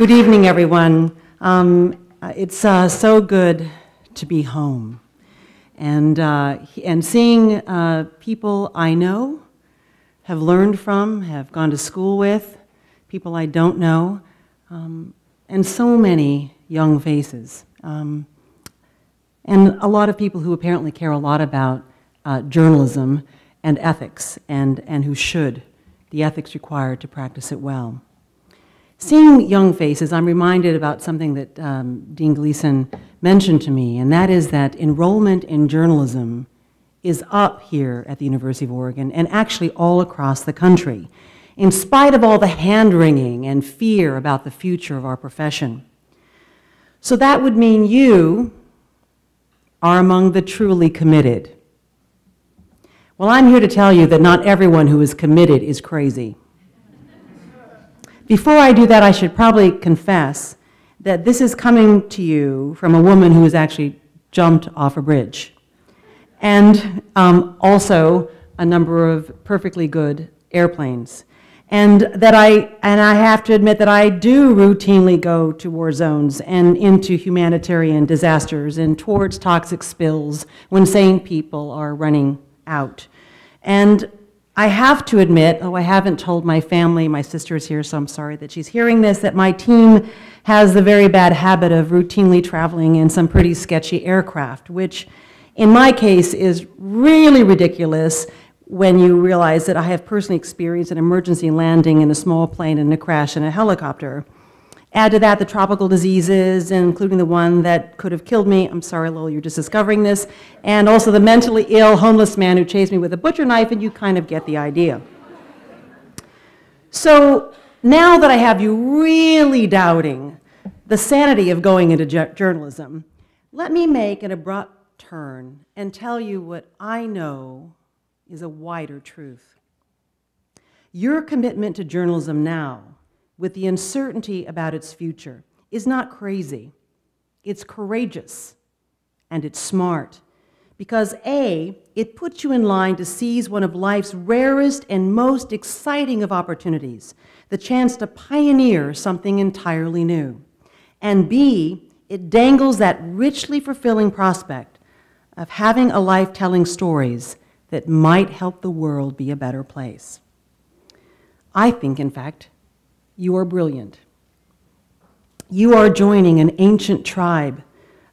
Good evening, everyone. It's so good to be home, and seeing people I know, have learned from, have gone to school with, people I don't know, and so many young faces, and a lot of people who apparently care a lot about journalism and ethics, and who should, the ethics required to practice it well. Seeing young faces, I'm reminded about something that Dean Gleason mentioned to me, and that is that enrollment in journalism is up here at the University of Oregon and actually all across the country, in spite of all the hand-wringing and fear about the future of our profession. So that would mean you are among the truly committed. Well, I'm here to tell you that not everyone who is committed is crazy. Before I do that, I should probably confess that this is coming to you from a woman who has actually jumped off a bridge, and also a number of perfectly good airplanes. And I have to admit that I do routinely go to war zones and into humanitarian disasters and towards toxic spills when sane people are running out. And I have to admit, oh, I haven't told my family, my sister is here, so I'm sorry that she's hearing this, that my team has the very bad habit of routinely traveling in some pretty sketchy aircraft, which in my case is really ridiculous when you realize that I have personally experienced an emergency landing in a small plane and a crash in a helicopter. Add to that the tropical diseases, including the one that could have killed me. I'm sorry, Lowell, you're just discovering this. And also the mentally ill homeless man who chased me with a butcher knife, and you kind of get the idea. So now that I have you really doubting the sanity of going into journalism, let me make an abrupt turn and tell you what I know is a wider truth. Your commitment to journalism now, with the uncertainty about its future, is not crazy. It's courageous, and it's smart, because A, it puts you in line to seize one of life's rarest and most exciting of opportunities, the chance to pioneer something entirely new. And B, it dangles that richly fulfilling prospect of having a life telling stories that might help the world be a better place. I think, in fact, you are brilliant. You are joining an ancient tribe,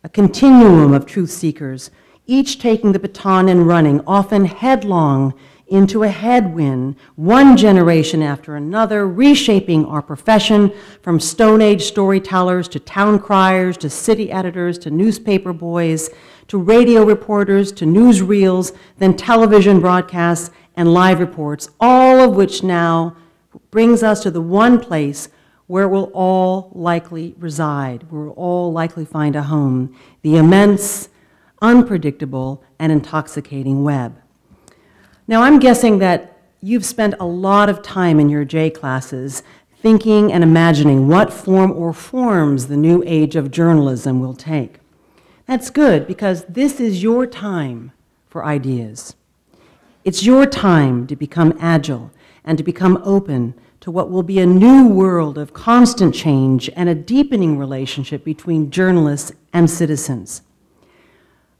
a continuum of truth seekers, each taking the baton and running, often headlong into a headwind, one generation after another, reshaping our profession from Stone Age storytellers to town criers to city editors to newspaper boys to radio reporters to newsreels, then television broadcasts and live reports, all of which now brings us to the one place where it will all likely reside, where we'll all likely find a home, the immense, unpredictable, and intoxicating web. Now, I'm guessing that you've spent a lot of time in your J classes thinking and imagining what form or forms the new age of journalism will take. That's good, because this is your time for ideas. It's your time to become agile and to become open to what will be a new world of constant change and a deepening relationship between journalists and citizens.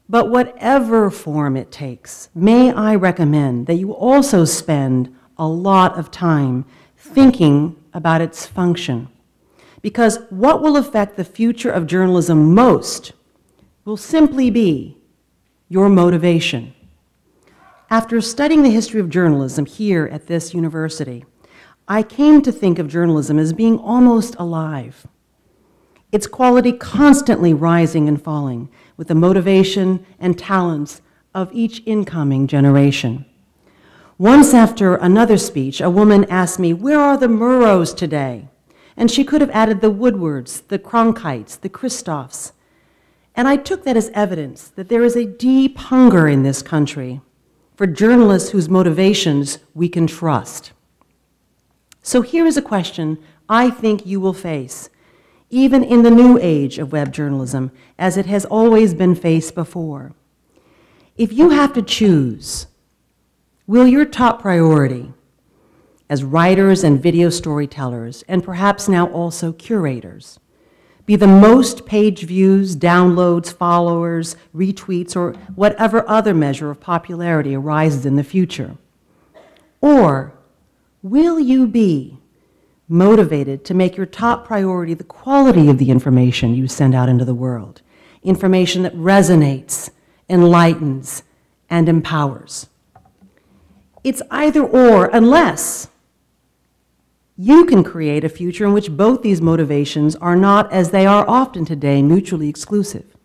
But whatever form it takes, may I recommend that you also spend a lot of time thinking about its function. Because what will affect the future of journalism most will simply be your motivation. After studying the history of journalism here at this university, I came to think of journalism as being almost alive. Its quality constantly rising and falling with the motivation and talents of each incoming generation. Once after another speech, a woman asked me, "Where are the Murrows today?" And she could have added the Woodwards, the Cronkites, the Christophs. And I took that as evidence that there is a deep hunger in this country for journalists whose motivations we can trust. So here is a question I think you will face, even in the new age of web journalism, as it has always been faced before. If you have to choose, will your top priority, as writers and video storytellers, and perhaps now also curators. Be the most page views, downloads, followers, retweets, or whatever other measure of popularity arises in the future. Or will you be motivated to make your top priority the quality of the information you send out into the world, information that resonates, enlightens, and empowers? It's either or, unless you can create a future in which both these motivations are not, as they are often today, mutually exclusive.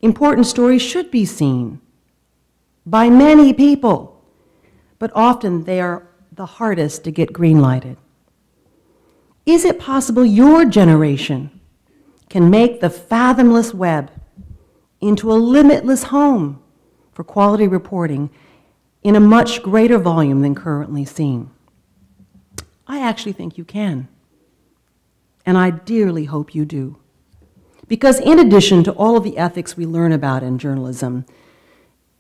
Important stories should be seen by many people, but often they are the hardest to get green-lighted. Is it possible your generation can make the fathomless web into a limitless home for quality reporting in a much greater volume than currently seen? I actually think you can, and I dearly hope you do. Because in addition to all of the ethics we learn about in journalism,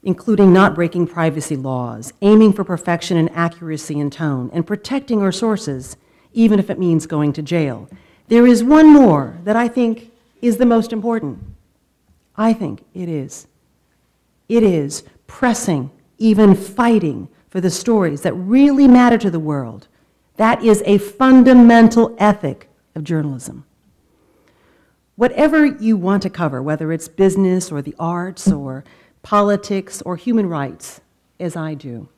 including not breaking privacy laws, aiming for perfection and accuracy in tone, and protecting our sources, even if it means going to jail, there is one more that I think is the most important. I think it is. It is pressing, even fighting, for the stories that really matter to the world. That is a fundamental ethic of journalism. Whatever you want to cover, whether it's business or the arts or politics or human rights, as I do,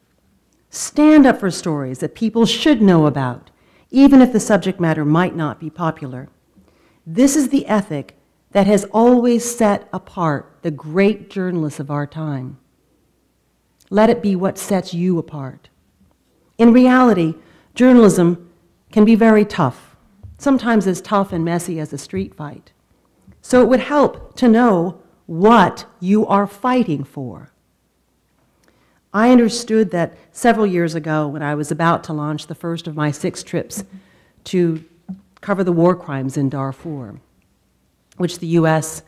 stand up for stories that people should know about, even if the subject matter might not be popular. This is the ethic that has always set apart the great journalists of our time. Let it be what sets you apart. In reality, journalism can be very tough, sometimes as tough and messy as a street fight. So it would help to know what you are fighting for. I understood that several years ago when I was about to launch the first of my 6 trips to cover the war crimes in Darfur, which the US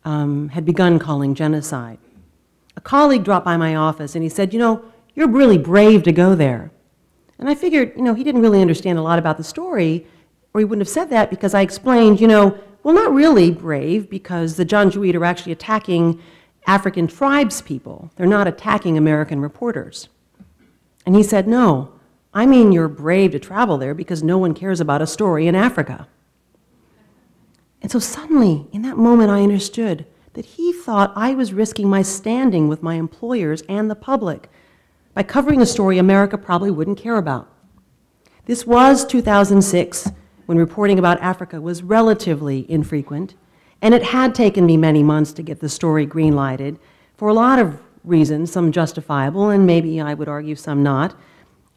had begun calling genocide. A colleague dropped by my office and he said, you're really brave to go there. And I figured, he didn't really understand a lot about the story, or he wouldn't have said that, because I explained, well, not really brave, because the Janjaweed are actually attacking African tribes people. They're not attacking American reporters. And he said, no, I mean you're brave to travel there because no one cares about a story in Africa. And so suddenly, in that moment, I understood that he thought I was risking my standing with my employers and the public by covering a story America probably wouldn't care about. This was 2006, when reporting about Africa was relatively infrequent, and it had taken me many months to get the story green-lighted for a lot of reasons, some justifiable, and maybe I would argue some not.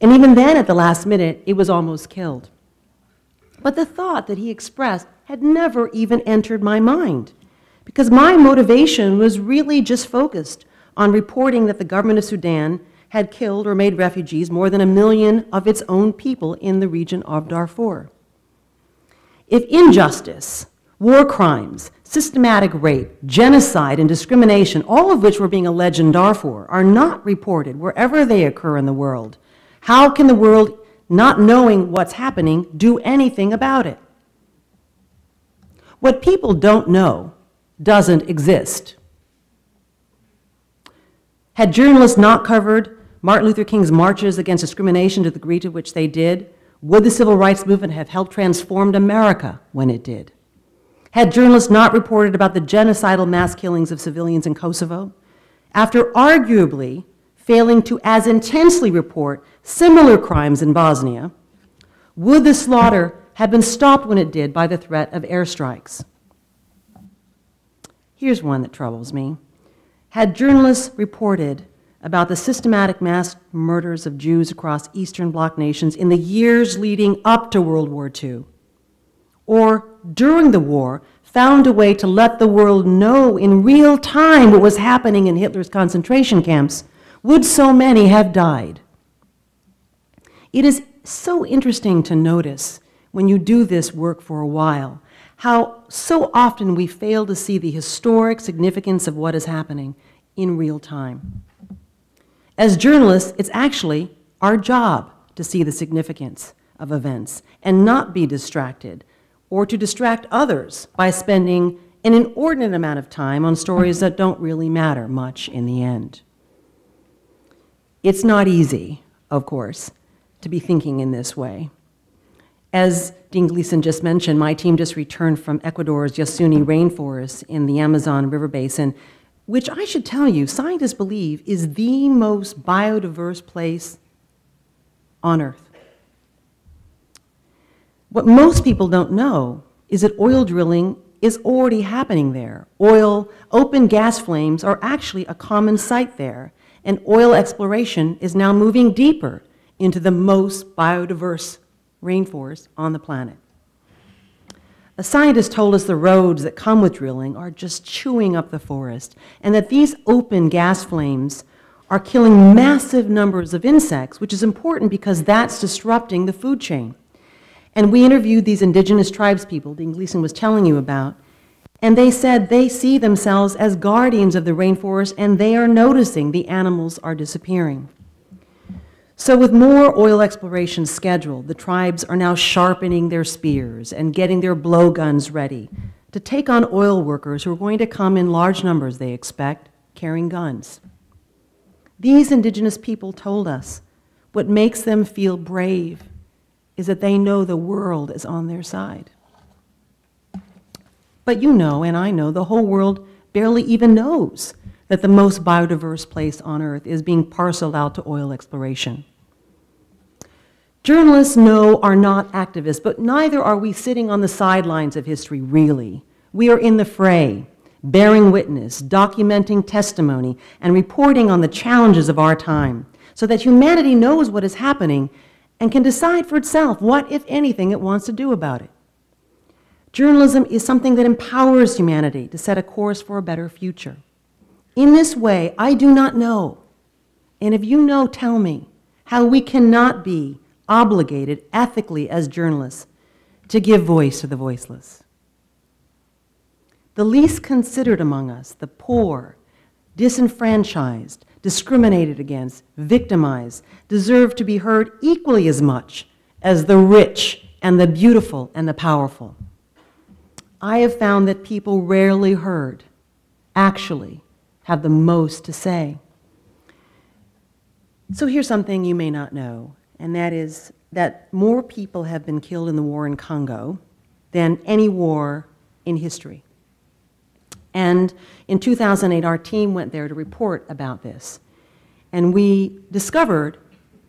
And even then, at the last minute, it was almost killed. But the thought that he expressed had never even entered my mind, because my motivation was really just focused on reporting that the government of Sudan had killed or made refugees more than 1 million of its own people in the region of Darfur. If injustice, war crimes, systematic rape, genocide, and discrimination, all of which were being alleged in Darfur, are not reported wherever they occur in the world, how can the world, not knowing what's happening, do anything about it? What people don't know doesn't exist. Had journalists not covered Martin Luther King's marches against discrimination to the degree to which they did, would the civil rights movement have helped transform America when it did? Had journalists not reported about the genocidal mass killings of civilians in Kosovo, after arguably failing to as intensely report similar crimes in Bosnia, would the slaughter have been stopped when it did by the threat of airstrikes? Here's one that troubles me. Had journalists reported about the systematic mass murders of Jews across Eastern Bloc nations in the years leading up to World War II, or during the war, found a way to let the world know in real time what was happening in Hitler's concentration camps, would so many have died? It is so interesting to notice, when you do this work for a while, how so often we fail to see the historic significance of what is happening in real time. As journalists, it's actually our job to see the significance of events and not be distracted, or to distract others by spending an inordinate amount of time on stories that don't really matter much in the end. It's not easy, of course, to be thinking in this way. As Dean Gleason just mentioned, my team just returned from Ecuador's Yasuni rainforest in the Amazon River Basin, which I should tell you, scientists believe is the most biodiverse place on Earth. What most people don't know is that oil drilling is already happening there. Open gas flames are actually a common sight there, and oil exploration is now moving deeper into the most biodiverse rainforest on the planet. A scientist told us the roads that come with drilling are just chewing up the forest, and that these open gas flames are killing massive numbers of insects, which is important because that's disrupting the food chain. And we interviewed these indigenous tribes people Dean Gleason was telling you about, and they said they see themselves as guardians of the rainforest, and they are noticing the animals are disappearing. So with more oil exploration scheduled, the tribes are now sharpening their spears and getting their blowguns ready to take on oil workers who are going to come in large numbers, they expect, carrying guns. These indigenous people told us what makes them feel brave is that they know the world is on their side. But you know, and I know, the whole world barely even knows that the most biodiverse place on Earth is being parceled out to oil exploration. Journalists, no, are not activists, but neither are we sitting on the sidelines of history, really. We are in the fray, bearing witness, documenting testimony, and reporting on the challenges of our time, so that humanity knows what is happening and can decide for itself what, if anything, it wants to do about it. Journalism is something that empowers humanity to set a course for a better future. In this way, I do not know, and if you know, tell me, how we cannot be obligated ethically as journalists to give voice to the voiceless. The least considered among us, the poor, disenfranchised, discriminated against, victimized, deserve to be heard equally as much as the rich and the beautiful and the powerful. I have found that people rarely heard actually have the most to say. So here's something you may not know, and that is that more people have been killed in the war in Congo than any war in history. And in 2008, our team went there to report about this. And we discovered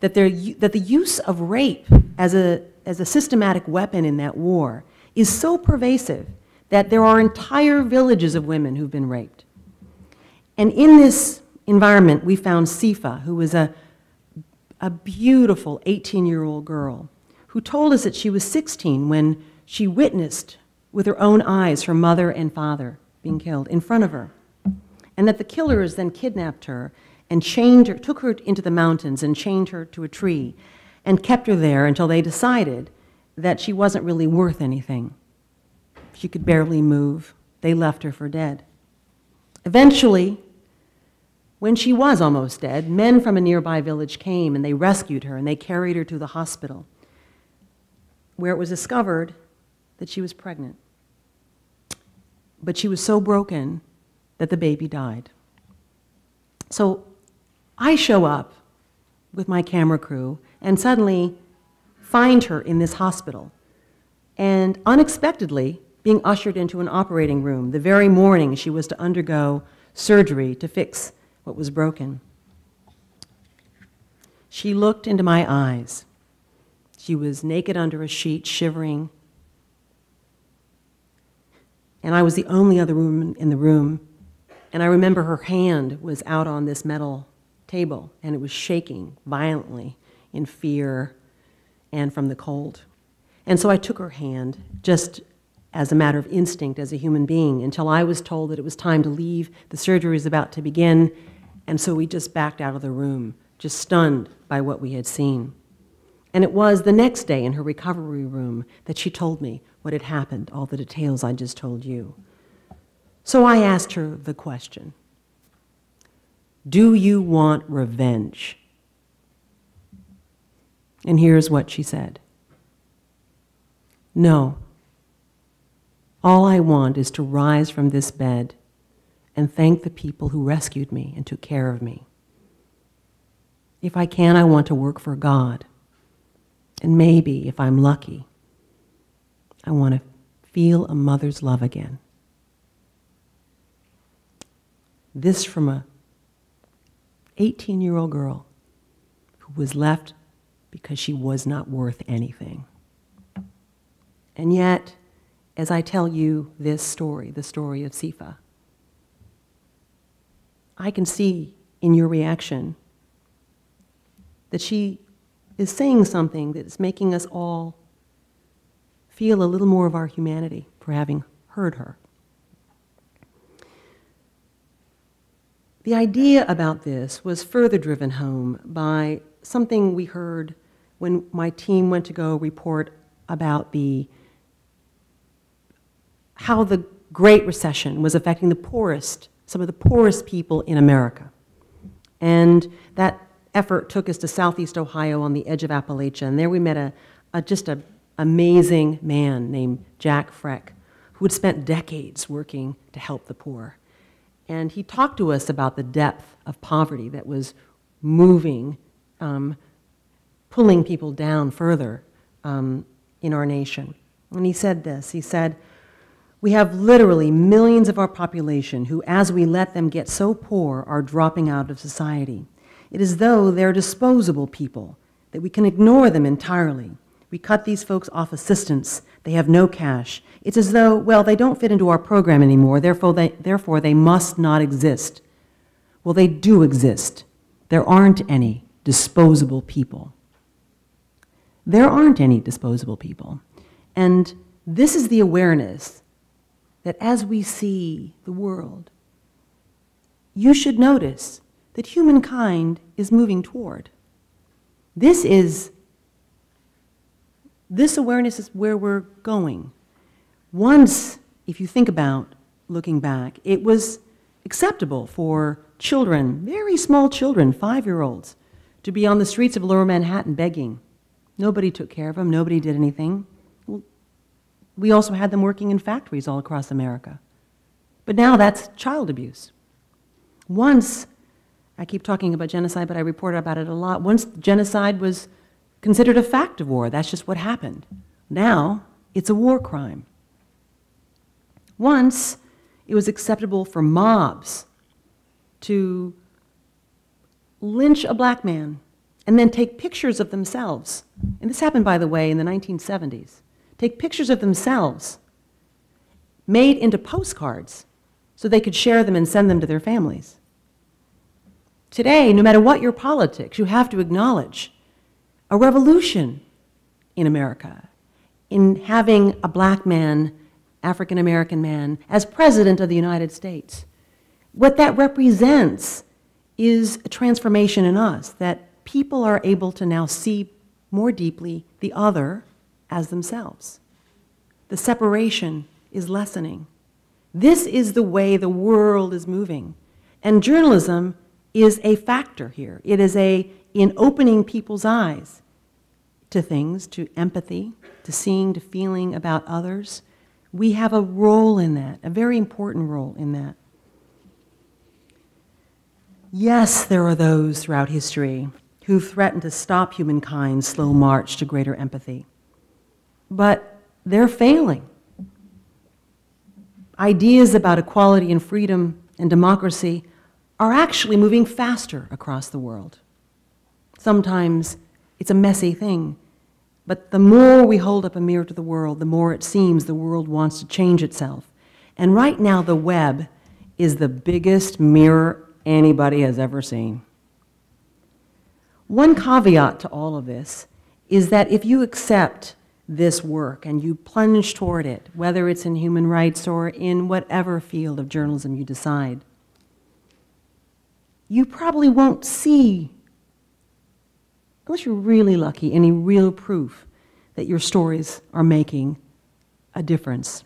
that the use of rape as a systematic weapon in that war is so pervasive that there are entire villages of women who've been raped. And in this environment, we found Sifa, who was a beautiful 18-year-old girl, who told us that she was 16 when she witnessed with her own eyes her mother and father being killed in front of her, and that the killers then kidnapped her and chained her, took her into the mountains and chained her to a tree and kept her there until they decided that she wasn't really worth anything. She could barely move. They left her for dead. Eventually, when she was almost dead, men from a nearby village came and they rescued her and they carried her to the hospital, where it was discovered that she was pregnant. But she was so broken that the baby died. So I show up with my camera crew and suddenly find her in this hospital, and unexpectedly being ushered into an operating room the very morning she was to undergo surgery to fix what was broken. She looked into my eyes. She was naked under a sheet, shivering, and I was the only other woman in the room. And I remember her hand was out on this metal table, and it was shaking violently in fear and from the cold. And so I took her hand, just as a matter of instinct as a human being, until I was told that it was time to leave, the surgery was about to begin, and so we just backed out of the room, just stunned by what we had seen. And it was the next day in her recovery room that she told me what had happened, all the details I just told you. So I asked her the question, do you want revenge? And here's what she said. No. All I want is to rise from this bed and thank the people who rescued me and took care of me. If I can, I want to work for God. And maybe, if I'm lucky, I want to feel a mother's love again. This from a 18-year-old girl who was left because she was not worth anything. And yet, as I tell you this story, the story of Sifa, I can see in your reaction that she is saying something that is making us all feel a little more of our humanity for having heard her. The idea about this was further driven home by something we heard when my team went to go report about how the Great Recession was affecting the poorest, some of the poorest people in America. And that effort took us to Southeast Ohio on the edge of Appalachia, and there we met just an amazing man named Jack Freck, who had spent decades working to help the poor. And he talked to us about the depth of poverty that was moving, pulling people down further in our nation. And he said this, he said, "We have literally millions of our population who, as we let them get so poor, are dropping out of society. It is as though they're disposable people, that we can ignore them entirely. We cut these folks off assistance. They have no cash. It's as though, well, they don't fit into our program anymore, therefore they must not exist. Well, they do exist. There aren't any disposable people." There aren't any disposable people. And this is the awareness that as we see the world, you should notice that humankind is moving toward. This awareness is where we're going. Once, if you think about looking back, it was acceptable for children, very small children, 5-year-olds, to be on the streets of Lower Manhattan begging. Nobody took care of them, nobody did anything. Well, we also had them working in factories all across America. But now that's child abuse. Once, I keep talking about genocide, but I report about it a lot. Once genocide was considered a fact of war. That's just what happened. Now, it's a war crime. Once, it was acceptable for mobs to lynch a black man and then take pictures of themselves. And this happened, by the way, in the 1970s. Take pictures of themselves made into postcards so they could share them and send them to their families. Today, no matter what your politics, you have to acknowledge a revolution in America in having a black man, African-American man, as president of the United States. What that represents is a transformation in us, that people are able to now see more deeply the other as themselves. The separation is lessening. This is the way the world is moving. And journalism is a factor here. It is in opening people's eyes to things, to empathy, to seeing, to feeling about others. We have a role in that, a very important role in that. Yes, there are those throughout history who threaten to stop humankind's slow march to greater empathy. But they're failing. Ideas about equality and freedom and democracy are actually moving faster across the world. Sometimes it's a messy thing, but the more we hold up a mirror to the world, the more it seems the world wants to change itself. And right now, the web is the biggest mirror anybody has ever seen. One caveat to all of this is that if you accept this work and you plunge toward it, whether it's in human rights or in whatever field of journalism you decide, you probably won't see, unless you're really lucky, any real proof that your stories are making a difference.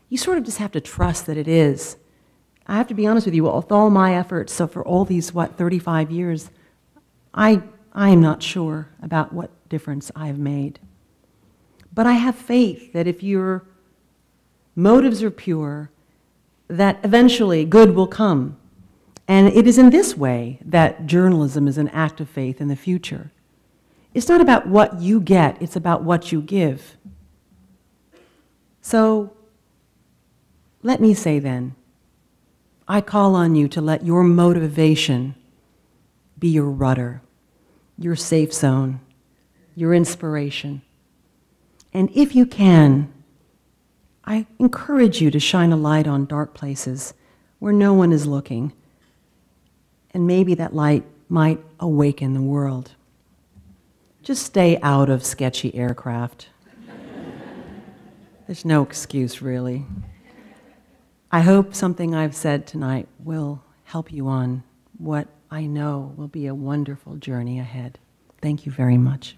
You sort of just have to trust that it is. I have to be honest with you, with all my efforts, so for all these, 35 years, I I'm not sure about what difference I've made. But I have faith that if your motives are pure, that eventually good will come. And it is in this way that journalism is an act of faith in the future. It's not about what you get, it's about what you give. So, let me say then, I call on you to let your motivation be your rudder, your safe zone, your inspiration. And if you can, I encourage you to shine a light on dark places where no one is looking. And maybe that light might awaken the world. Just stay out of sketchy aircraft. There's no excuse, really. I hope something I've said tonight will help you on what I know will be a wonderful journey ahead. Thank you very much.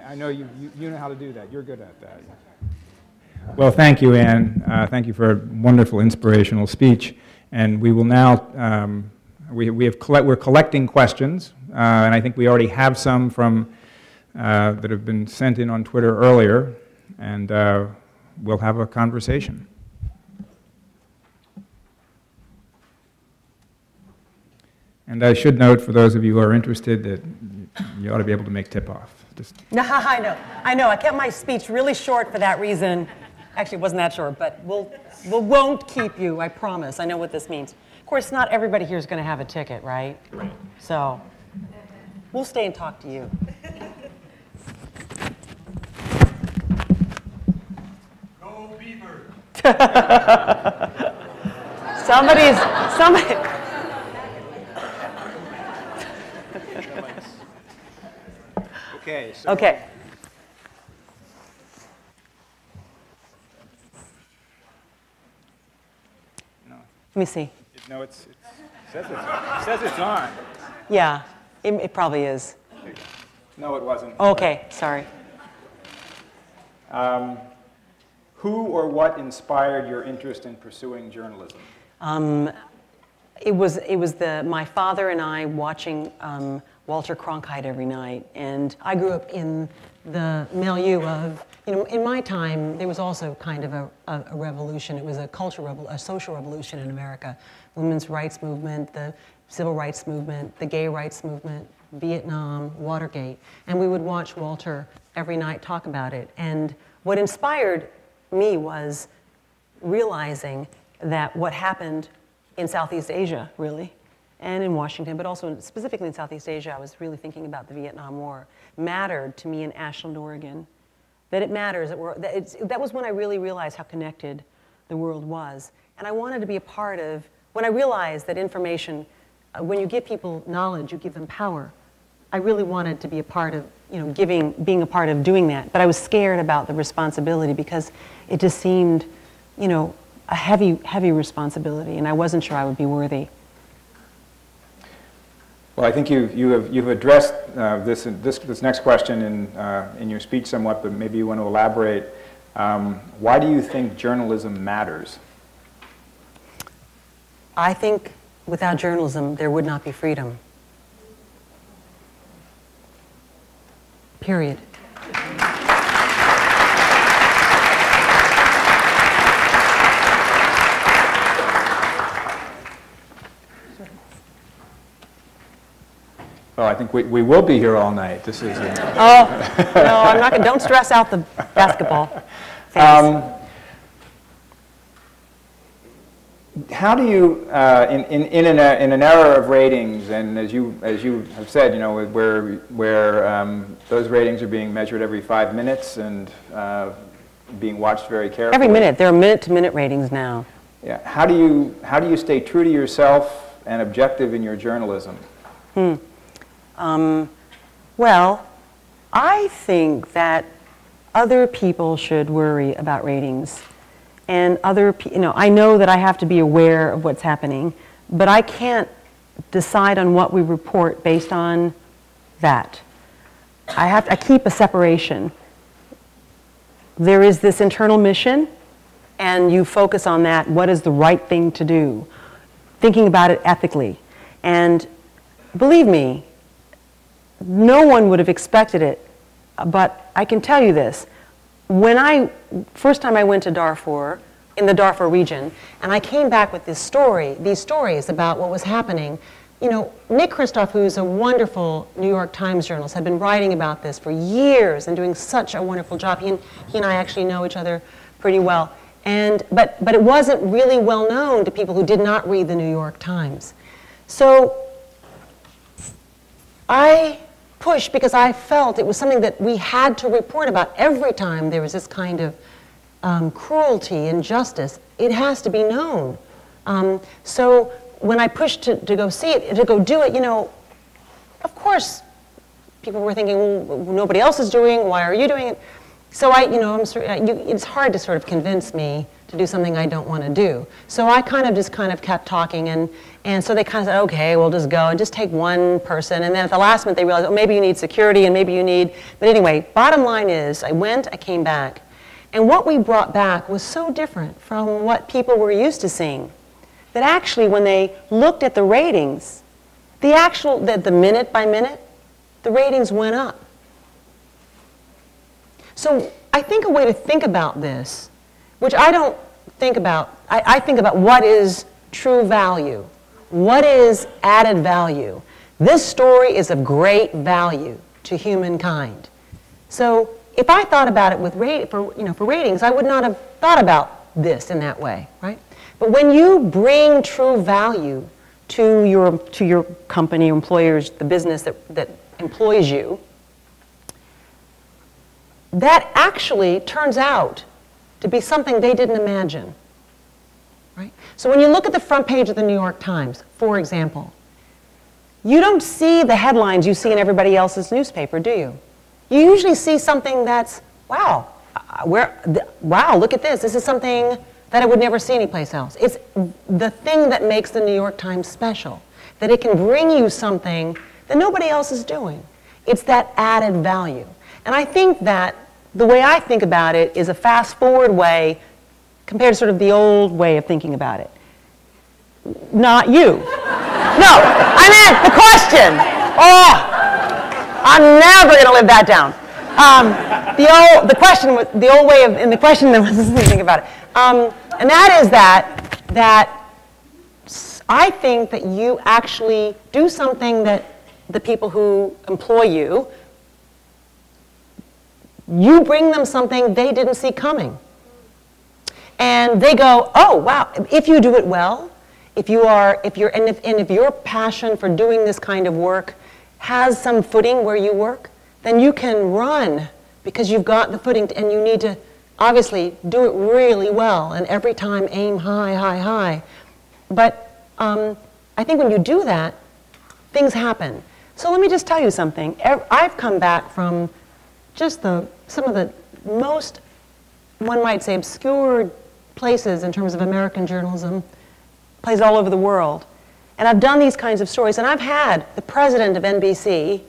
I know you know how to do that. You're good at that. Well, thank you, Anne. Thank you for a wonderful, inspirational speech. And we will now, we're collecting questions, and I think we already have some from, that have been sent in on Twitter earlier, and we'll have a conversation. And I should note, for those of you who are interested, that you ought to be able to make tip-off. No, I know. I kept my speech really short for that reason. Actually, it wasn't that short, but we won't keep you, I promise. I know what this means. Of course, not everybody here is going to have a ticket, right? Right. So, we'll stay and talk to you. Go Beaver! Somebody. Okay. So Okay. No. Let me see. No, it says it's on. Yeah, it probably is. No, it wasn't. Okay, sorry. Who or what inspired your interest in pursuing journalism? It was my father and I watching Walter Cronkite every night, and I grew up in the milieu of, in my time, there was also kind of a revolution. It was a social revolution in America. Women's rights movement, the civil rights movement, the gay rights movement, Vietnam, Watergate. And we would watch Walter every night talk about it. And what inspired me was realizing that what happened in Southeast Asia, really, and in Washington, but also specifically in Southeast Asia, I was really thinking about the Vietnam War, mattered to me in Ashland, Oregon. That it matters, that was when I really realized how connected the world was. And I wanted to be a part of, when I realized that information, when you give people knowledge, you give them power, I really wanted to be a part of, being a part of doing that. But I was scared about the responsibility because it just seemed, a heavy, heavy responsibility, and I wasn't sure I would be worthy. Well, I think you've addressed this next question in your speech somewhat, but maybe you want to elaborate. Why do you think journalism matters? I think without journalism, there would not be freedom. Period. Well, I think we will be here all night. This is. Oh, no, I'm not gonna. Don't stress out the basketball. How do you, in an era of ratings, and as you have said, where those ratings are being measured every 5 minutes and being watched very carefully. Every minute, there are minute-to-minute ratings now. Yeah. How do you stay true to yourself and objective in your journalism? Well, I think that other people should worry about ratings. And I know that I have to be aware of what's happening, but I can't decide on what we report based on that. I keep a separation. There is this internal mission, and you focus on that. What is the right thing to do? Thinking about it ethically. And believe me, no one would have expected it, but I can tell you this. When first time I went to Darfur, in the Darfur region, and I came back with these stories about what was happening. You know, Nick Kristof, who's a wonderful New York Times journalist, had been writing about this for years and doing such a wonderful job. He and I actually know each other pretty well. But it wasn't really well known to people who did not read the New York Times. So I pushed because I felt it was something that we had to report about every time there was this kind of cruelty, injustice. It has to be known. So when I pushed to go see it, to go do it, you know, of course, people were thinking, well, nobody else is doing, why are you doing it? So it's hard to sort of convince me to do something I don't want to do. So I just kept talking, and so they kind of said, okay, we'll just go and just take one person. And then at the last minute they realized, oh, maybe you need security and maybe you need, but anyway, bottom line is, I went, I came back, and what we brought back was so different from what people were used to seeing, that actually when they looked at the ratings, the minute by minute, the ratings went up. So I think a way to think about this, which I don't think about, I think about what is true value, what is added value. This story is of great value to humankind. So if I thought about it for ratings, I would not have thought about this in that way, right? But when you bring true value to your company, employers, the business that employs you, that actually turns out to be something they didn't imagine, right? So when you look at the front page of the New York Times, for example, you don't see the headlines you see in everybody else's newspaper, do you? You usually see something that's, wow, wow, look at this. This is something that I would never see anyplace else. It's the thing that makes the New York Times special, that it can bring you something that nobody else is doing. It's that added value. And I think that the way I think about it is a fast-forward way compared to sort of the old way of thinking about it. Not you. No, I meant the question. Oh, I'm never going to live that down. The old way of, in the question that was thinking about it. And that is that I think that you actually do something that the people who employ you, you bring them something they didn't see coming. And they go, oh, wow, if you do it well, if your passion for doing this kind of work has some footing where you work, then you can run because you've got the footing, and you need to obviously do it really well, and every time aim high, high, high. But I think when you do that, things happen. So let me just tell you something. I've come back from just some of the most, one might say, obscure places in terms of American journalism, places all over the world. And I've done these kinds of stories, and I've had the president of NBC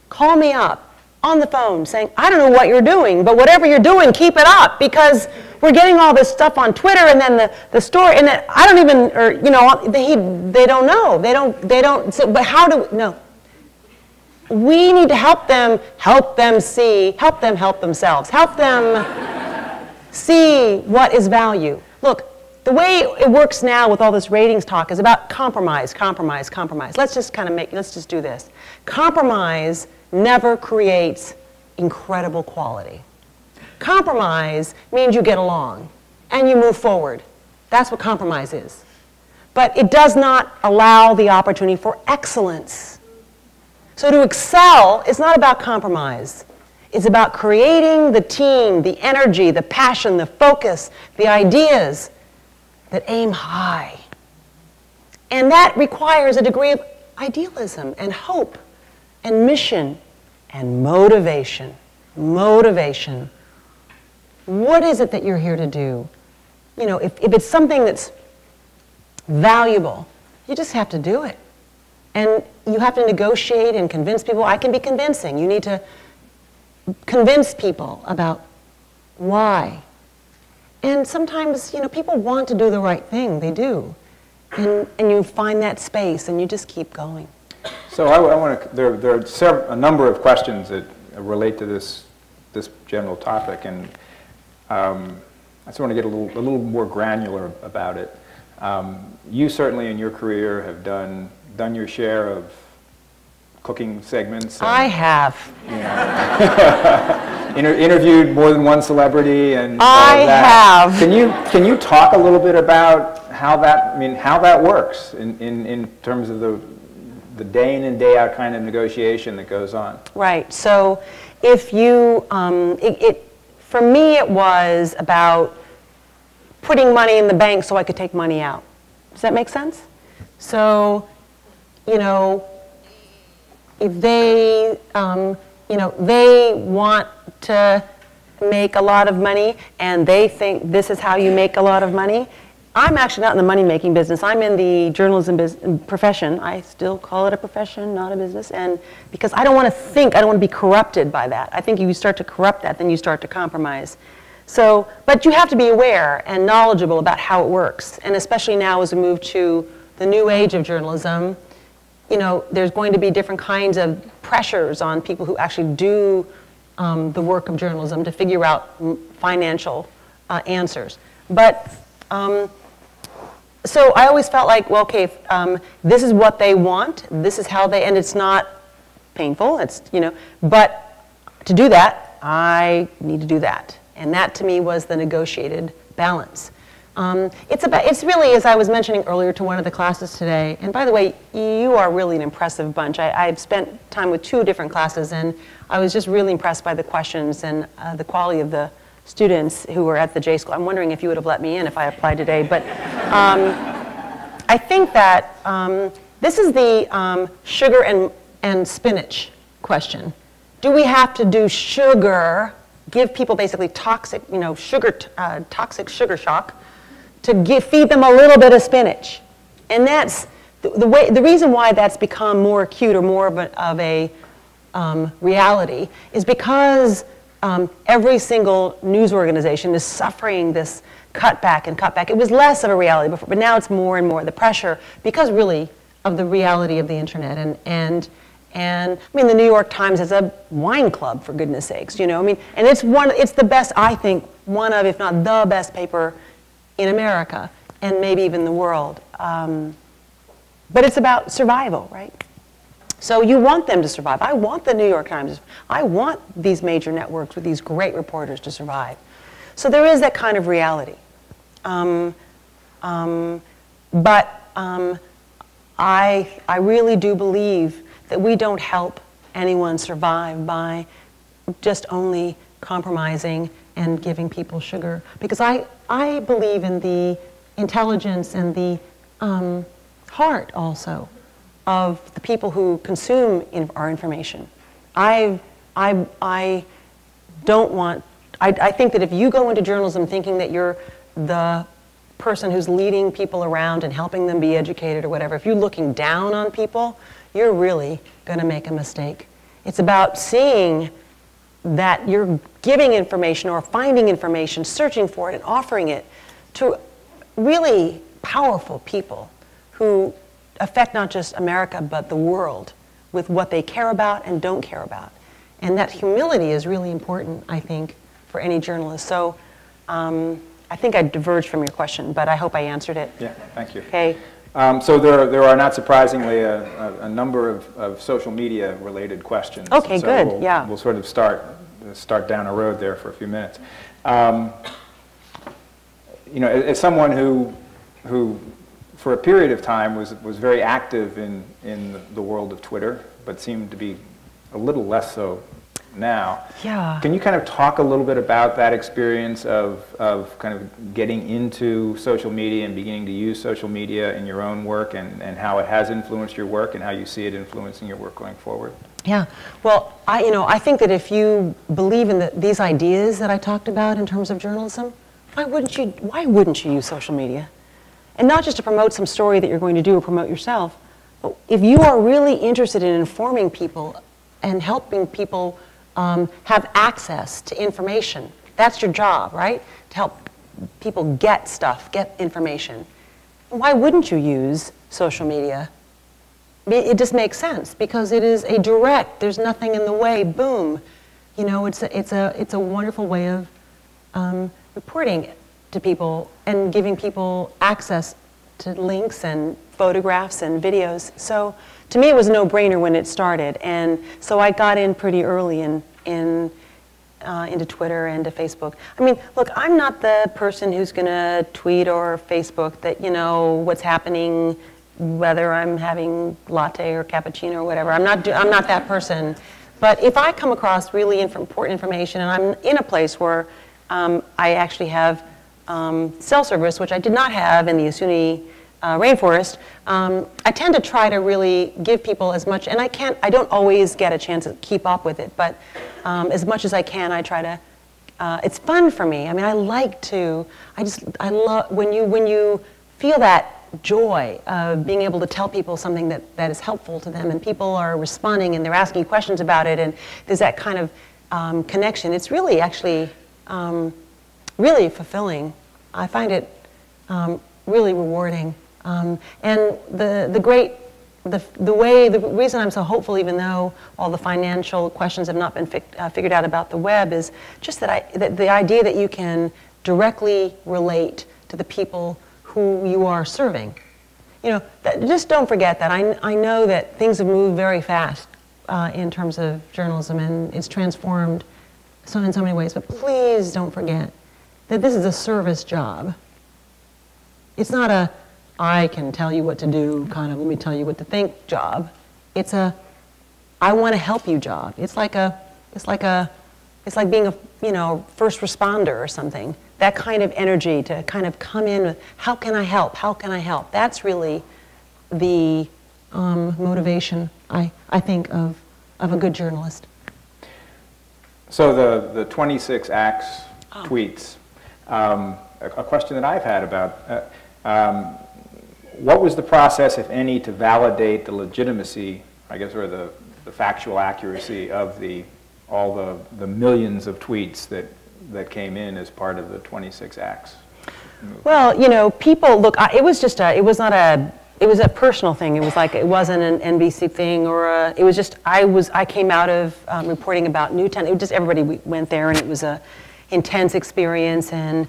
call me up on the phone saying, I don't know what you're doing, but whatever you're doing, keep it up, because we're getting all this stuff on Twitter, and then the story, and then I don't even, or, you know, they don't know. They don't, so, but how do, no. We need to help them see, help them help themselves, help them see what is value. Look, the way it works now with all this ratings talk is about compromise, compromise, compromise. Let's just do this. Compromise never creates incredible quality. Compromise means you get along and you move forward. That's what compromise is. But it does not allow the opportunity for excellence. So to excel is not about compromise. It's about creating the team, the energy, the passion, the focus, the ideas that aim high. And that requires a degree of idealism and hope and mission and motivation. Motivation What is it that you're here to do? You know, if it's something that's valuable, you just have to do it. And you have to negotiate and convince people. I can be convincing. You need to convince people about why. And sometimes, you know, people want to do the right thing. They do. And you find that space, and you just keep going. So I want to, there are a number of questions that relate to this general topic, and I just want to get a little more granular about it. You certainly in your career have done your share of cooking segments. And, I have. You know, interviewed more than one celebrity and I all that. have. Can you talk a little bit about how that works in terms of the day in and day out kind of negotiation that goes on? Right. So if you, for me it was about putting money in the bank so I could take money out. Does that make sense? So, you know, if they, you know, they want to make a lot of money and they think this is how you make a lot of money. I'm actually not in the money-making business. I'm in the journalism profession. I still call it a profession, not a business. And because I don't want to think, I don't want to be corrupted by that. I think if you start to corrupt that, then you start to compromise. So, but you have to be aware and knowledgeable about how it works. And especially now as we move to the new age of journalism, you know, there's going to be different kinds of pressures on people who actually do the work of journalism to figure out financial answers. But so I always felt like, well, okay, this is what they want, this is how they, and it's not painful, it's, you know, but to do that, I need to do that. And that to me was the negotiated balance. It's really, as I was mentioning earlier to one of the classes today, and by the way, you are really an impressive bunch. I've spent time with 2 different classes, and I was just really impressed by the questions and the quality of the students who were at the J School. I'm wondering if you would have let me in if I applied today, but I think that this is the sugar and spinach question. Do we have to do sugar, give people basically toxic, you know, toxic sugar shock, to feed them a little bit of spinach? And that's the reason why that's become more acute or more of a reality is because every single news organization is suffering this cutback and cutback. It was less of a reality before, but now it's more and more the pressure because really of the reality of the internet. And I mean, the New York Times is a wine club, for goodness sakes, you know. I mean, and it's the best, I think, one of, if not the best paper in America and maybe even the world. But it's about survival, right? So you want them to survive. I want the New York Times. I want these major networks with these great reporters to survive. So there is that kind of reality. But I really do believe that we don't help anyone survive by just only compromising and giving people sugar. Because I believe in the intelligence and the heart also of the people who consume our information. I don't want, I think that if you go into journalism thinking that you're the person who's leading people around and helping them be educated or whatever, if you're looking down on people, you're really going to make a mistake. It's about seeing that you're giving information or finding information, searching for it and offering it to really powerful people who affect not just America but the world with what they care about and don't care about. And that humility is really important, I think, for any journalist. So I think I diverged from your question, but I hope I answered it. Yeah, thank you. Okay. So there are not surprisingly a number of social media related questions. Okay, so good. Yeah. We'll sort of start down a road there for a few minutes. You know, as someone who for a period of time was very active in the world of Twitter, but seemed to be a little less so now. Yeah. Can you kind of talk a little bit about that experience of kind of getting into social media and beginning to use social media in your own work, and how it has influenced your work and how you see it influencing your work going forward? Yeah, well, I think that if you believe in these ideas that I talked about in terms of journalism, why wouldn't you use social media? And not just to promote some story that you're going to do or promote yourself, but if you are really interested in informing people and helping people have access to information, that's your job, right? To help people get stuff, get information. Why wouldn't you use social media? It just makes sense because it is a direct, there's nothing in the way, boom. You know, it's a wonderful way of reporting to people and giving people access to links and photographs and videos. So to me it was a no-brainer when it started, and so I got in pretty early into Twitter and to Facebook. I mean, look, I'm not the person who's gonna tweet or Facebook that, you know, what's happening, whether I'm having latte or cappuccino or whatever. I'm not that person. But if I come across really important information and I'm in a place where I actually have cell service, which I did not have in the Yasuni rainforest, I tend to try to really give people as much, and I don't always get a chance to keep up with it, but as much as I can, I try to, it's fun for me. I mean, I love, when you feel that joy of being able to tell people something that is helpful to them, and people are responding and they're asking questions about it, and there's that kind of connection. It's really actually really fulfilling. I find it really rewarding. And the reason I'm so hopeful, even though all the financial questions have not been figured out about the web, is just that the idea that you can directly relate to the people who you are serving. You know, just don't forget that. I know that things have moved very fast in terms of journalism, and it's transformed in so many ways, but please don't forget that this is a service job. It's not a, I can tell you what to do, kind of let me tell you what to think job. It's a, I want to help you job. It's like being a, you know, first responder or something. That kind of energy to kind of come in with, how can I help? How can I help? That's really the motivation, I think, of a good journalist. So the 26 Acts tweets, a question that I've had about, what was the process, if any, to validate the legitimacy, I guess, or the factual accuracy of all the millions of tweets that came in as part of the 26 Acts? Well, you know, people, look, it was a personal thing. It was like, it wasn't an NBC thing or it was just, I came out of reporting about Newtown. It was just, everybody went there, and it was a intense experience. And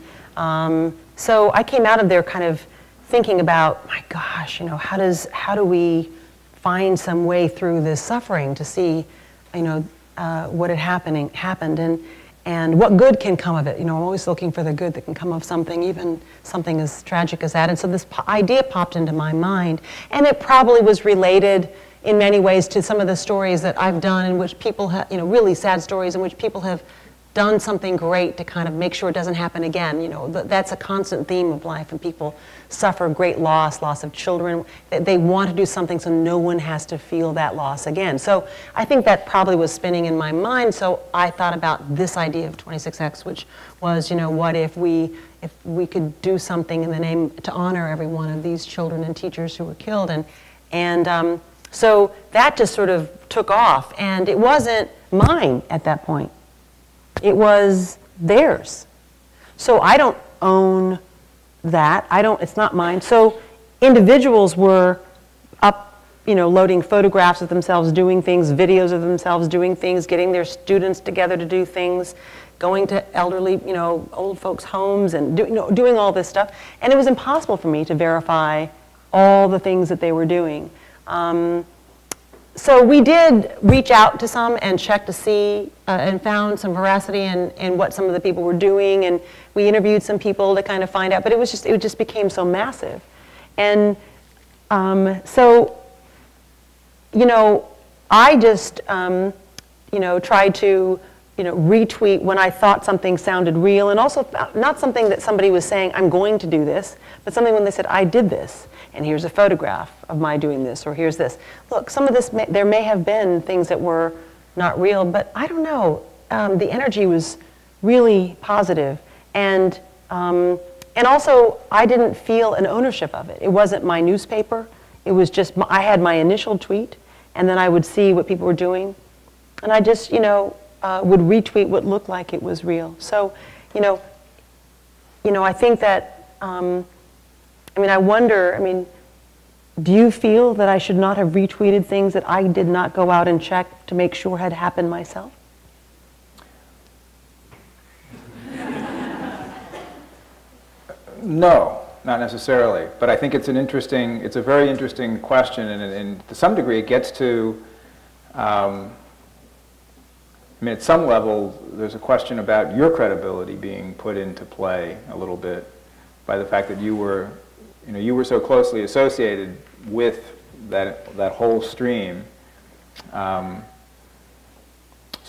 so I came out of there kind of thinking about, my gosh, you know, how do we find some way through this suffering to see, you know, what had happened and what good can come of it. You know, I'm always looking for the good that can come of something, even something as tragic as that. And so this idea popped into my mind, and it probably was related in many ways to some of the stories that I've done in which people have, you know, really sad stories in which people have done something great to kind of make sure it doesn't happen again. You know, that's a constant theme of life, and people suffer great loss of children. They want to do something so no one has to feel that loss again. So I think that probably was spinning in my mind, so I thought about this idea of 26X, which was, you know, what if we could do something in the name to honor every one of these children and teachers who were killed, and so that just sort of took off, and it wasn't mine at that point. It was theirs. So I don't own that. It's not mine. So individuals were up, you know, loading photographs of themselves doing things, videos of themselves doing things, getting their students together to do things, going to elderly, you know, old folks' homes and doing all this stuff. And it was impossible for me to verify all the things that they were doing. So we did reach out to some and check to see and found some veracity in what some of the people were doing, and we interviewed some people to kind of find out, but it just became so massive. And so, you know, I just, you tried to, retweet when I thought something sounded real, and also not something that somebody was saying, I'm going to do this, but something when they said, I did this, and here's a photograph of my doing this, or here's this. Look, some of this, there may have been things that were not real, but I don't know. The energy was really positive, and also I didn't feel an ownership of it. It wasn't my newspaper. It was just, I had my initial tweet, and then I would see what people were doing, and I just, would retweet what looked like it was real. So, I think that, I wonder, do you feel that I should not have retweeted things that I did not go out and check to make sure had happened myself? No, not necessarily. But I think it's a very interesting question, and to some degree it gets to, at some level, there's a question about your credibility being put into play a little bit by the fact that you were so closely associated with that whole stream. So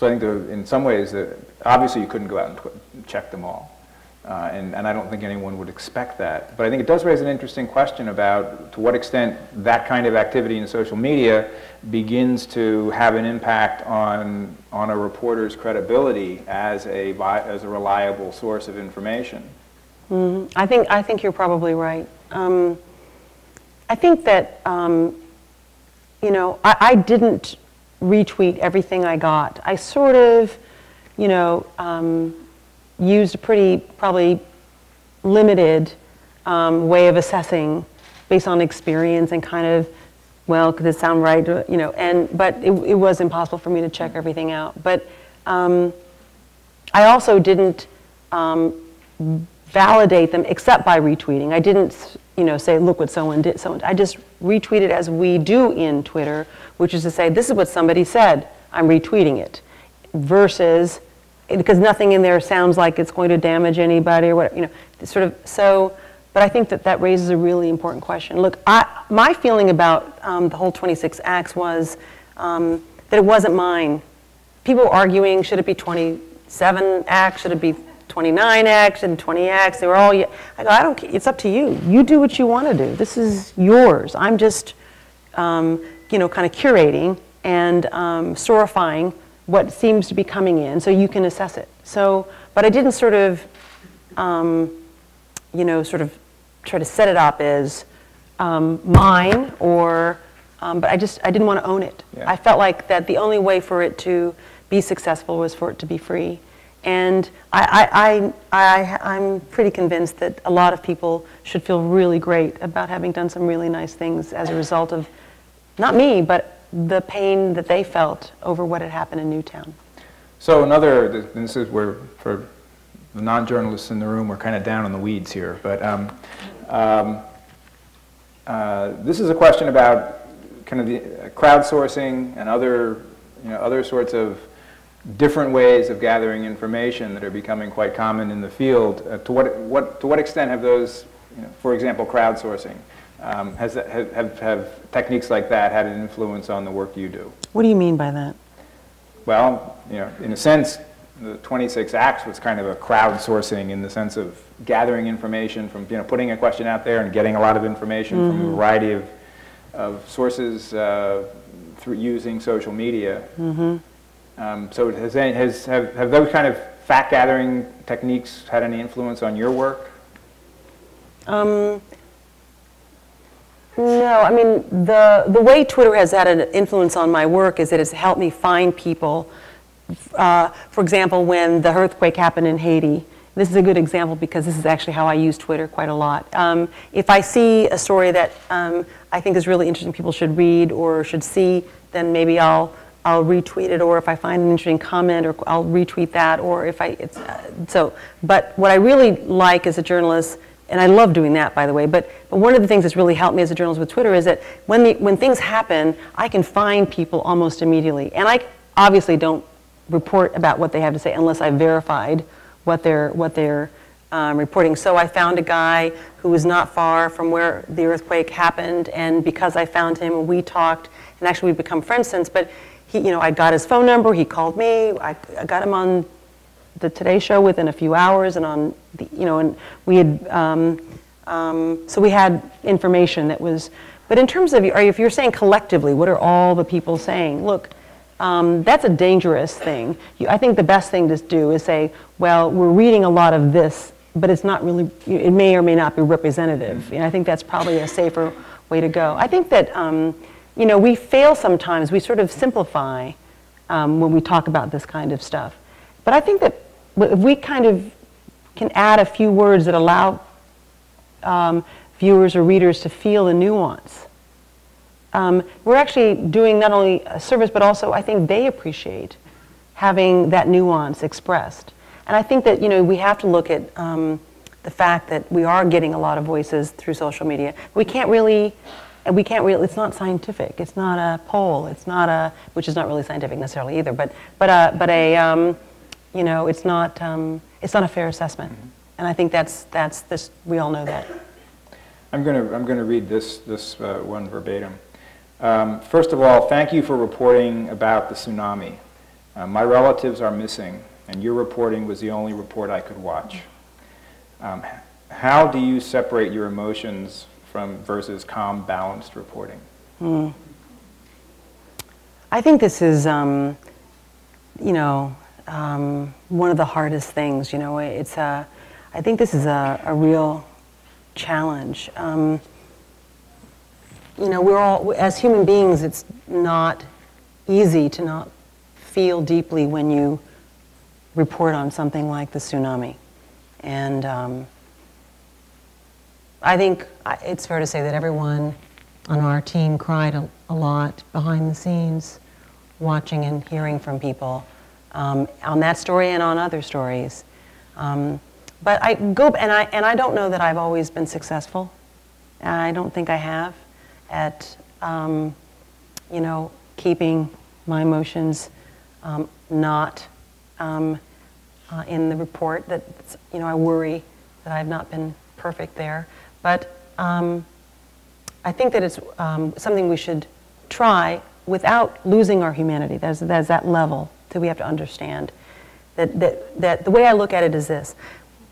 I think in some ways that obviously you couldn't go out and check them all, and I don't think anyone would expect that. But I think it does raise an interesting question about to what extent that kind of activity in social media begins to have an impact on a reporter's credibility as a reliable source of information. Mm-hmm. I think you're probably right. I think that I didn't retweet everything I got. I sort of used a pretty probably limited way of assessing based on experience and kind of, well, could it sound right? But it was impossible for me to check everything out. But I also didn't validate them except by retweeting. I didn't, say, look what someone did. I just retweeted as we do in Twitter, which is to say, this is what somebody said. I'm retweeting it, versus because nothing in there sounds like it's going to damage anybody or whatever. Sort of so. But I think that raises a really important question. Look, my feeling about the whole 26 acts was that it wasn't mine. People were arguing, should it be 27 acts, should it be 29 acts and 20 acts? They were all, I go, I don't care, it's up to you. You do what you want to do. This is yours. I'm just, kind of curating and sortifying what seems to be coming in so you can assess it. So, but I didn't sort of, sort of try to set it up as mine or, but I didn't want to own it. Yeah. I felt like that the only way for it to be successful was for it to be free. And I'm pretty convinced that a lot of people should feel really great about having done some really nice things as a result of, not me, but the pain that they felt over what had happened in Newtown. So this is where, for the non-journalists in the room, we're kind of down in the weeds here, but this is a question about kind of the crowdsourcing and other sorts of different ways of gathering information that are becoming quite common in the field. To what extent have those, for example, crowdsourcing, have techniques like that had an influence on the work you do? What do you mean by that? Well, in a sense, the 26 Acts was kind of a crowdsourcing in the sense of gathering information from, putting a question out there and getting a lot of information from a variety of sources through using social media. So have those kind of fact-gathering techniques had any influence on your work? No, I mean, the way Twitter has had an influence on my work is that it's helped me find people. For example, when the earthquake happened in Haiti, this is a good example because this is actually how I use Twitter quite a lot. If I see a story that I think is really interesting, people should read or should see, then maybe I'll retweet it, or if I find an interesting comment, or I'll retweet that, or if but what I really like as a journalist, and I love doing that, by the way, but one of the things that's really helped me as a journalist with Twitter is that when things happen, I can find people almost immediately. And I obviously don't report about what they have to say unless I've verified what they're reporting. So I found a guy who was not far from where the earthquake happened, and because I found him, we talked, and actually we've become friends since, but I got his phone number, he called me, I got him on the Today Show within a few hours, and on the, and we had, so we had information that was, but in terms of, if you're saying collectively, what are all the people saying? Look, that's a dangerous thing. I think the best thing to do is say, well, we're reading a lot of this, but it's not really, it may or may not be representative. And I think that's probably a safer way to go. I think that, we fail sometimes, we sort of simplify when we talk about this kind of stuff. But I think that if we kind of can add a few words that allow viewers or readers to feel the nuance, we're actually doing not only a service, but also I think they appreciate having that nuance expressed. And I think that, we have to look at the fact that we are getting a lot of voices through social media. We can't really, it's not scientific. It's not a poll. It's not a, which is not really scientific necessarily either, but it's not a fair assessment. And I think that's this, we all know that. I'm gonna read this one verbatim. First of all, thank you for reporting about the tsunami. My relatives are missing, and your reporting was the only report I could watch. How do you separate your emotions versus calm, balanced reporting? I think this is, one of the hardest things. I think this is a real challenge. We're all, as human beings, it's not easy to not feel deeply when you report on something like the tsunami. And I think it's fair to say that everyone on our team cried a lot behind the scenes, watching and hearing from people on that story and on other stories. But I don't know that I've always been successful. I don't think I have at keeping my emotions not in the report. That I worry that I've not been perfect there. But I think that it's something we should try without losing our humanity. There's that level that we have to understand. That the way I look at it is this.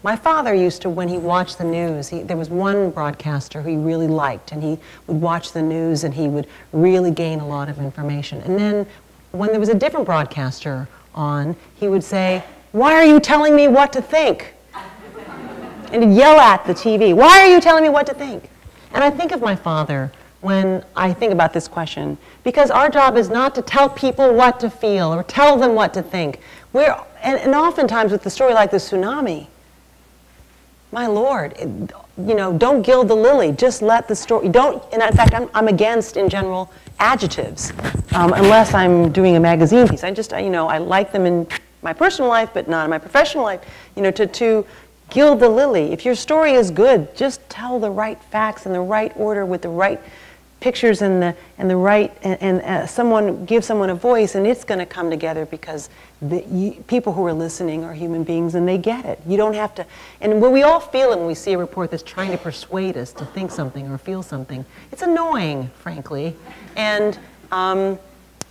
My father used to, when he watched the news, there was one broadcaster who he really liked, and he would watch the news and he would really gain a lot of information. And then when there was a different broadcaster on, he would say, "Why are you telling me what to think?" And he'd yell at the TV, "Why are you telling me what to think?" And I think of my father when I think about this question, because our job is not to tell people what to feel or tell them what to think. And oftentimes with the story like the tsunami, my Lord, don't gild the lily. Just let the story. And in fact, I'm against, in general, adjectives, unless I'm doing a magazine piece. I like them in my personal life, but not in my professional life. To gild the lily. If your story is good, just tell the right facts in the right order with the right pictures and the right give someone a voice, and it's going to come together because people who are listening are human beings and they get it. You don't have to. And when we all feel it when we see a report that's trying to persuade us to think something or feel something, it's annoying, frankly, and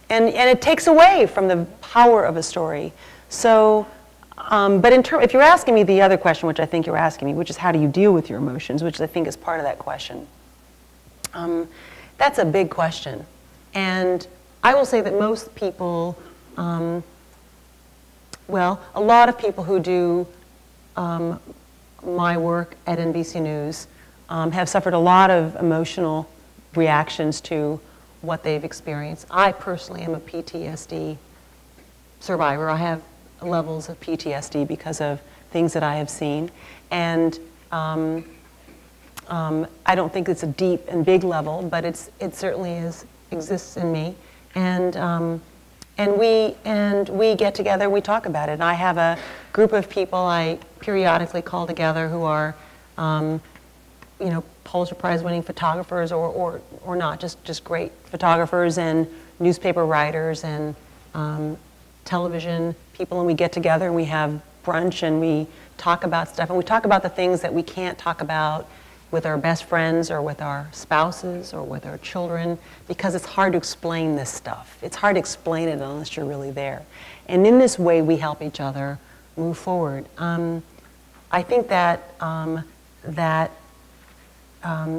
it takes away from the power of a story. So. But if you're asking me the other question, which I think you're asking me, which is how do you deal with your emotions, which I think is part of that question, that's a big question. And I will say that most people, a lot of people who do my work at NBC News have suffered a lot of emotional reactions to what they've experienced. I personally am a PTSD survivor. I have levels of PTSD because of things that I have seen, and I don't think it's a deep and big level, but it certainly exists in me, and we get together, we talk about it. And I have a group of people I periodically call together who are, Pulitzer Prize winning photographers or not, just great photographers and newspaper writers and television people, and we get together and we have brunch and we talk about stuff, and we talk about the things that we can't talk about with our best friends or with our spouses or with our children, because it's hard to explain this stuff. It's hard to explain it unless you're really there. And in this way, we help each other move forward. I think that,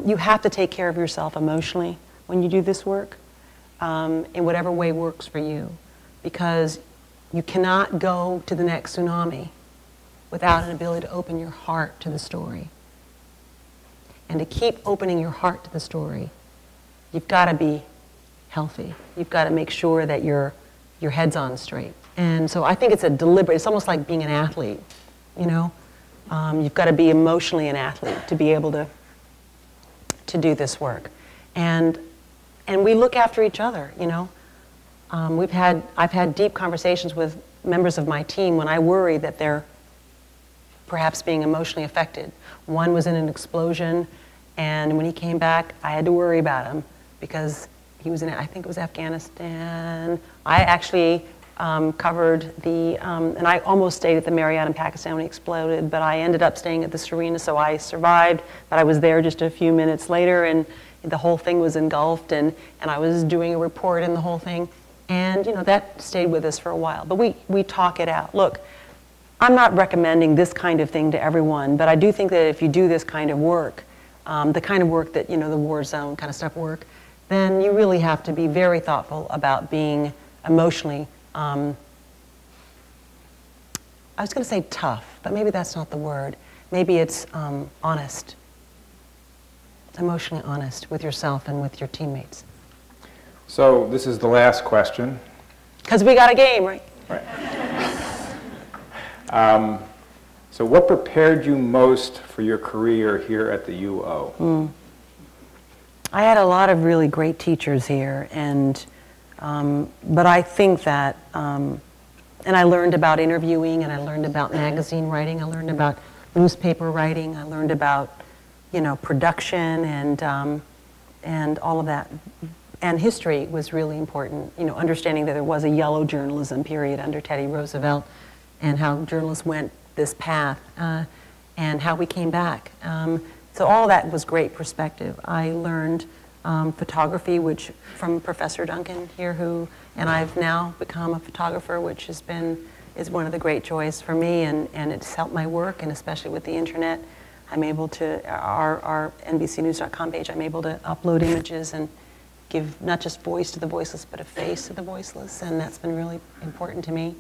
you have to take care of yourself emotionally when you do this work, in whatever way works for you, because you cannot go to the next tsunami without an ability to open your heart to the story. And to keep opening your heart to the story, you've got to be healthy. You've got to make sure that your head's on straight. And so I think it's a deliberate, it's almost like being an athlete, you know? You've got to be emotionally an athlete to be able to do this work. And we look after each other, you know? I've had deep conversations with members of my team when I worry that they're perhaps being emotionally affected. One was in an explosion, and when he came back, I had to worry about him because he was in, I think it was Afghanistan. I actually covered the, and I almost stayed at the Marriott in Pakistan when he exploded, but I ended up staying at the Serena, so I survived, but I was there just a few minutes later, and the whole thing was engulfed, and I was doing a report and the whole thing, and you know, that stayed with us for a while, but we talk it out. Look, I'm not recommending this kind of thing to everyone, but I do think that if you do this kind of work, the kind of work that, you know, the war zone kind of stuff work, then you really have to be very thoughtful about being emotionally, I was going to say tough, but maybe that's not the word. Maybe it's honest, emotionally honest with yourself and with your teammates. So this is the last question. Because we got a game, right? Right. So what prepared you most for your career here at the UO? I had a lot of really great teachers here, and but I think that, and I learned about interviewing, and I learned about magazine writing, I learned about newspaper writing, I learned about, you know, production and all of that. And history was really important, you know, understanding that there was a yellow journalism period under Teddy Roosevelt, and how journalists went this path, and how we came back. So all that was great perspective. I learned photography, which from Professor Duncan here, and I've now become a photographer, which is one of the great joys for me, and it's helped my work, and especially with the internet, I'm able to, our NBCnews.com page, I'm able to upload images and give not just voice to the voiceless, but a face to the voiceless, and that's been really important to me.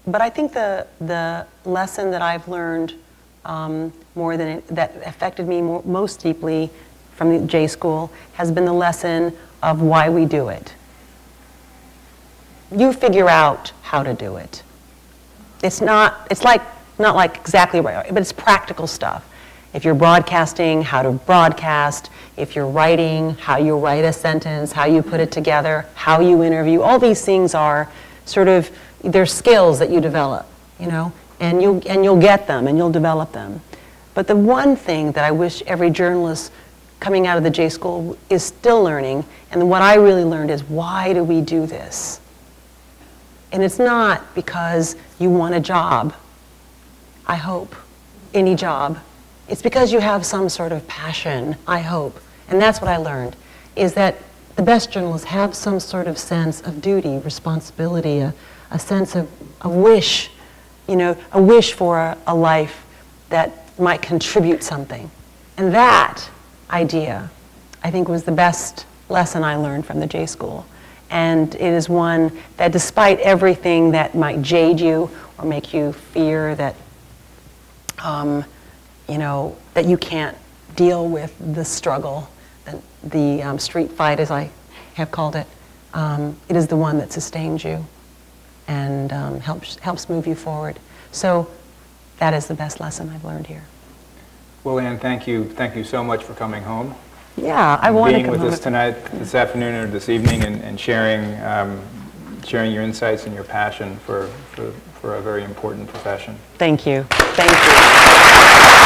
But I think the lesson that I've learned that affected me most deeply from the J School has been the lesson of why we do it. You figure out how to do it. It's not like exactly right, but it's practical stuff. If you're broadcasting, how to broadcast. If you're writing, how you write a sentence, how you put it together, how you interview. All these things are sort of, they're skills that you develop, you know, and you'll get them and you'll develop them. But the one thing that I wish every journalist coming out of the J School is still learning, and what I really learned is, why do we do this? And it's not because you want a job, I hope, any job. It's because you have some sort of passion, I hope. And that's what I learned, is that the best journalists have some sort of sense of duty, responsibility, a sense of a wish, you know, a wish for a life that might contribute something. And that idea, I think, was the best lesson I learned from the J School. And it is one that, despite everything that might jade you or make you fear that, you know, that you can't deal with the struggle, the street fight, as I have called it, it is the one that sustains you and helps move you forward. So that is the best lesson I've learned here. Well, Ann, thank you so much for coming home. Yeah, I want to come being with home. us tonight, this afternoon, or this evening, and sharing your insights and your passion for a very important profession. Thank you. Thank you.